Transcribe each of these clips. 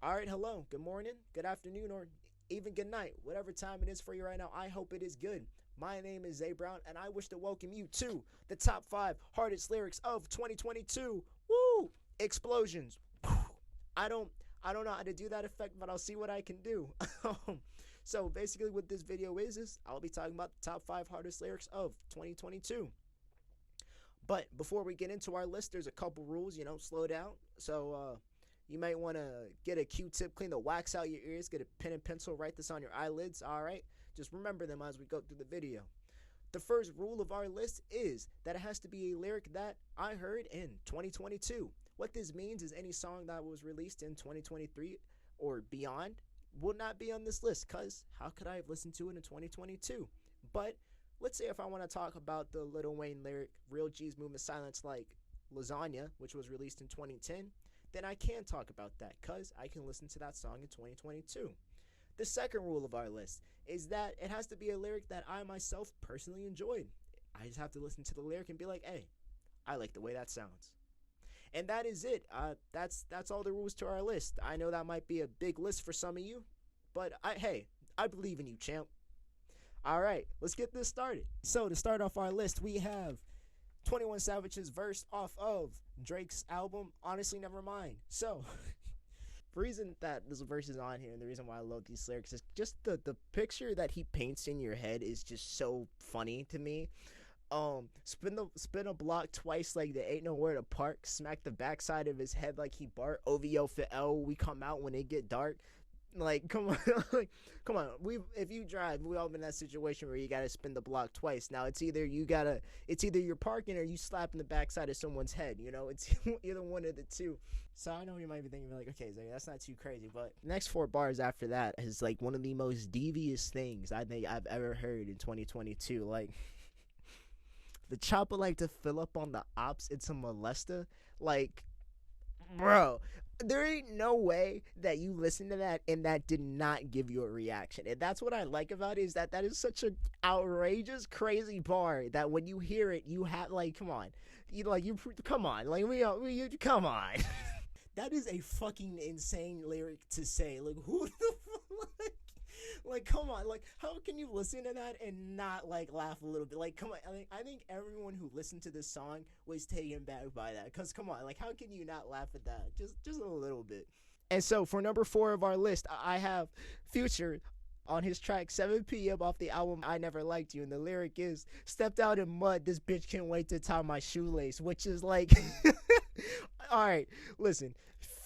All right, hello, good morning, good afternoon, or even good night, whatever time it is for you right now. I hope it is good. My name is Zay Brown, and I wish to welcome you to the top five hardest lyrics of 2022. Woo! Explosions. I don't, I don't know how to do that effect, but I'll see what I can do. So basically, what this video is I'll be talking about the top five hardest lyrics of 2022. But before we get into our list, there's a couple rules. Slow down. So you might want to get a Q-tip, clean the wax out your ears, get a pen and pencil, write this on your eyelids. All right, just remember them as we go through the video. The first rule of our list is that it has to be a lyric that I heard in 2022. What this means is any song that was released in 2023 or beyond will not be on this list, because how could I have listened to it in 2022? But let's say if I want to talk about the Lil Wayne lyric Real G's Movement Silence like Lasagna, which was released in 2010, then I can talk about that because I can listen to that song in 2022. The second rule of our list is that it has to be a lyric that I myself personally enjoyed. I just have to listen to the lyric and be like, hey, I like the way that sounds. And that is it. That's all the rules to our list. I know that might be a big list for some of you, but I believe in you, champ. All right, let's get this started. So to start off our list, we have 21 Savage's verse off of Drake's album, Honestly Nevermind. So, the reason that this verse is on here and the reason why I love these lyrics is just the picture that he paints in your head is just so funny to me. Spin a block twice like there ain't nowhere to park. Smack the backside of his head like he Bart. OVO for L. We come out when it get dark. Like, come on, like, come on. If you drive, we all been in that situation where you gotta spin the block twice. Now it's either you're parking or you slapping the backside of someone's head. It's either one of the two. So I know you might be thinking like, okay, Zay, that's not too crazy. But next four bars after that is like one of the most devious things I think I've ever heard in 2022. Like, the chopper like to fill up on the ops. It's a molester. Like, bro, there ain't no way that you listen to that and that did not give you a reaction. And that's what I like about it, is that is such an outrageous, crazy bar that when you hear it, you have like, come on, come on, like come on. That is a fucking insane lyric to say. Like, who the fuck? Like, come on, like, how can you listen to that and not like laugh a little bit? Like, come on, I think everyone who listened to this song was taken back by that. Cause come on, like, how can you not laugh at that? Just a little bit. And so for number 4 of our list, I have Future on his track 7 p.m. off the album I Never Liked You, and the lyric is, stepped out in mud, this bitch can't wait to tie my shoelace, which is like, all right, listen.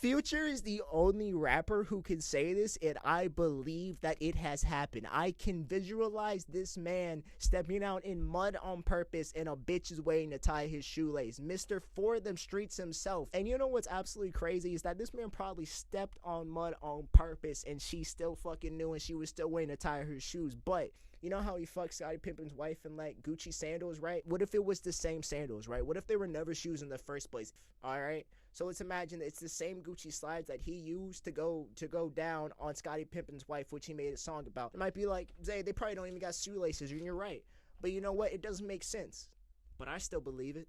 Future is the only rapper who can say this, and I believe that it has happened. I can visualize this man stepping out in mud on purpose, and a bitch is waiting to tie his shoelace. Mr. For them streets himself. And you know what's absolutely crazy is that this man probably stepped on mud on purpose, and she still fucking knew, and she was still waiting to tie her shoes. But you know how he fucked Scottie Pippen's wife in like Gucci sandals, right? What if it was the same sandals, right? What if they were never shoes in the first place? All right. So let's imagine that it's the same Gucci slides that he used to go down on Scottie Pippen's wife, which he made a song about. It might be like, Zay, they probably don't even got shoelaces, and you're right. But you know what? It doesn't make sense. But I still believe it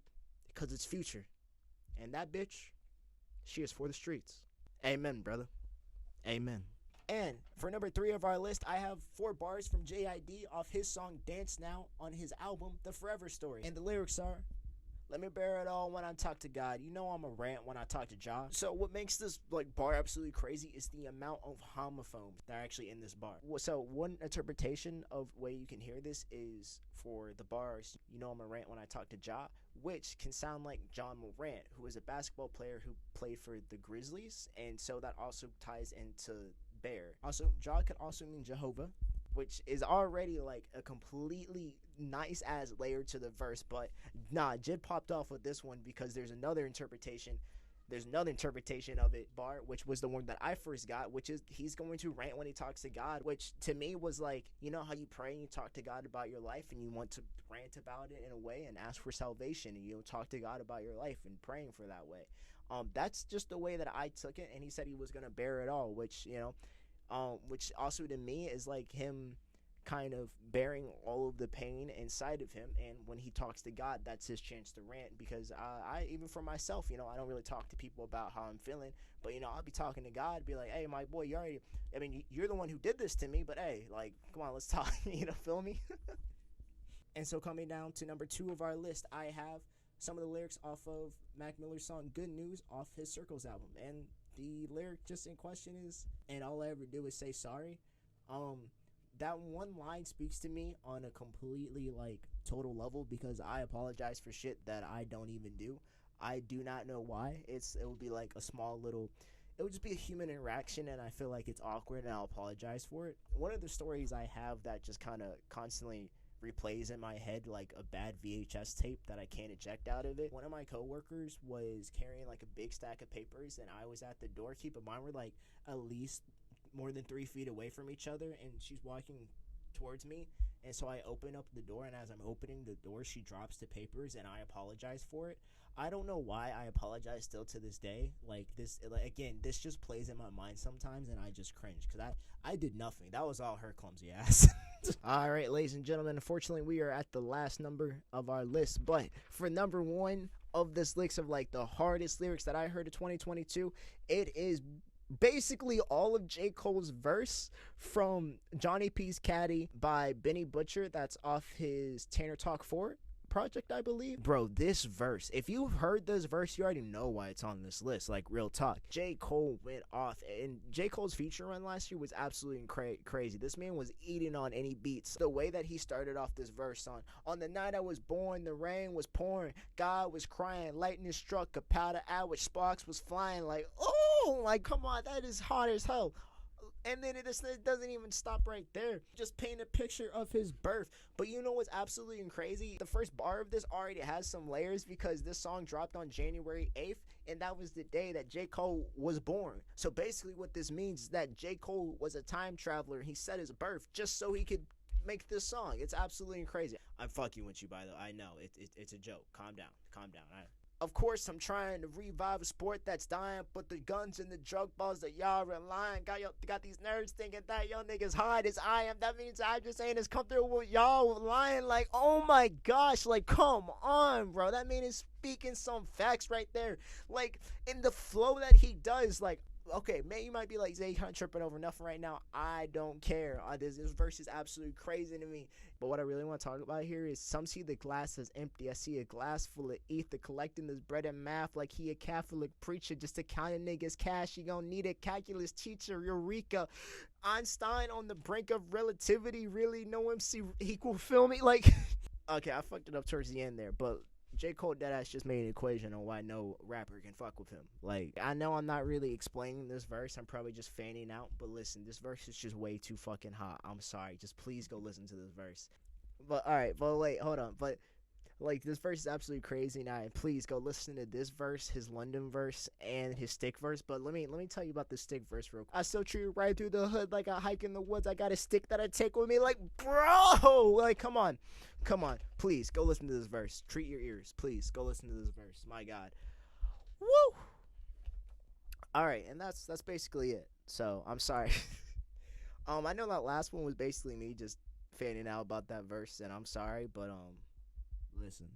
because it's Future. And that bitch, she is for the streets. Amen, brother. Amen. And for number 3 of our list, I have 4 bars from JID off his song Dance Now on his album The Forever Story. And the lyrics are, let me bear it all when I talk to God. You know I'm a rant when I talk to Jah. So what makes this like bar absolutely crazy is the amount of homophones that are actually in this bar. So one interpretation of way you can hear this is for the bars, you know I'm a rant when I talk to Jah, which can sound like John Morant, who is a basketball player who played for the Grizzlies, and so that also ties into Bear. Also, Jah could also mean Jehovah, which is already like a completely nice ass layer to the verse, but nah, Jid popped off with this one because there's another interpretation of it bar, which was the one that I first got, which is he's going to rant when he talks to God, which to me was like, you know how you pray and you talk to God about your life and you want to rant about it in a way and ask for salvation, and you talk to God about your life and praying for that way. That's just the way that I took it, and he said he was gonna bear it all, which which also to me is like him kind of bearing all of the pain inside of him. And when he talks to God, that's his chance to rant. Because I even for myself, I don't really talk to people about how I'm feeling. But, I'll be talking to God, be like, hey, my boy, you're the one who did this to me. But, hey, like, come on, let's talk, feel me? And so coming down to number 2 of our list, I have some of the lyrics off of Mac Miller's song Good News off his Circles album. And the lyric just in question is, and all I ever do is say sorry. That one line speaks to me on a completely, total level, because I apologize for shit that I don't even do. I do not know why. It would be like a small little, it would just be a human interaction, and I feel like it's awkward, and I'll apologize for it. One of the stories I have that just kind of constantly replays in my head like a bad VHS tape that I can't eject out of it. One of my coworkers was carrying like a big stack of papers, and I was at the door. Keep in mind, we're like at least more than 3 feet away from each other, and she's walking towards me. And so I open up the door, and as I'm opening the door, she drops the papers, and I apologize for it. I don't know why I apologize still to this day. Again, this just plays in my mind sometimes, and I just cringe because I did nothing. That was all her clumsy ass. All right, ladies and gentlemen, unfortunately, we are at the last number of our list. But for number 1 of this list of the hardest lyrics that I heard of 2022, it is basically all of J. Cole's verse from Johnny P's Caddy by Benny Butcher. That's off his Tanner Talk 4 project, I believe. Bro, this verse, if you've heard this verse, you already know why it's on this list. Real talk. J. Cole went off, and J. Cole's feature run last year was absolutely crazy. This man was eating on any beats. The way that he started off this verse on the night I was born, the rain was pouring, God was crying, lightning struck, a powder out which sparks was flying. Come on, that is hard as hell. And then it doesn't even stop right there. Just paint a picture of his birth. But you know what's absolutely crazy? The first bar of this already has some layers, because this song dropped on January 8th, and that was the day that J. Cole was born. So basically what this means is that J. Cole was a time traveler, and he set his birth just so he could make this song. It's absolutely crazy. I'm fucking with you, by the way. I know. It's a joke. Calm down. Of course, I'm trying to revive a sport that's dying, but the guns and the drug balls that y'all relying got these nerds thinking that y'all niggas hard as I am. That means I just ain't as comfortable with y'all lying. Oh my gosh, come on, bro. That man is speaking some facts right there. In the flow that he does, okay, man, you might be like, Zay, you're tripping over nothing right now. I don't care. This verse is absolutely crazy to me. But what I really want to talk about here is some see the glass as empty. I see a glass full of ether collecting this bread and math like he a Catholic preacher just to count a nigga's cash. You gonna need a calculus teacher. Eureka. Einstein on the brink of relativity. Really no MC equal, feel me? Okay, I fucked it up towards the end there, but J. Cole deadass just made an equation on why no rapper can fuck with him. I know I'm not really explaining this verse. I'm probably just fanning out. But listen, this verse is just way too fucking hot. I'm sorry. Just please go listen to this verse. But, alright. But, wait. Hold on. But, this verse is absolutely crazy. Now, please go listen to this verse, his London verse, and his stick verse. But let me tell you about the stick verse real quick. I still treat you right through the hood like a hike in the woods. I got a stick that I take with me. Bro! Come on. Please, go listen to this verse. Treat your ears. Please, go listen to this verse. My God. Woo! Alright, and that's basically it. So, I'm sorry. I know that last one was basically me just fanning out about that verse, and I'm sorry, but, listen.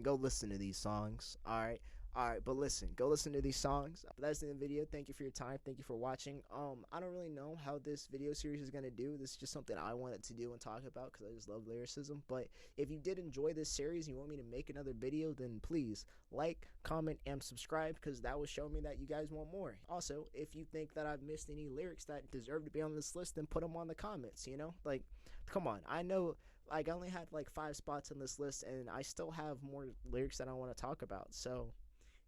Go listen to these songs, alright? Alright, but listen, go listen to these songs. That's the video. Thank you for your time. Thank you for watching. I don't really know how this video series is going to do. This is just something I wanted to do and talk about because I just love lyricism. But if you did enjoy this series and you want me to make another video, then please like, comment, and subscribe because that will show me that you guys want more. Also, if you think that I've missed any lyrics that deserve to be on this list, then put them on the comments, come on. I know, I only had 5 spots on this list, and I still have more lyrics that I want to talk about, so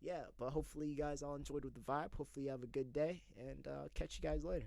yeah, but hopefully you guys all enjoyed with the vibe. Hopefully you have a good day, and catch you guys later.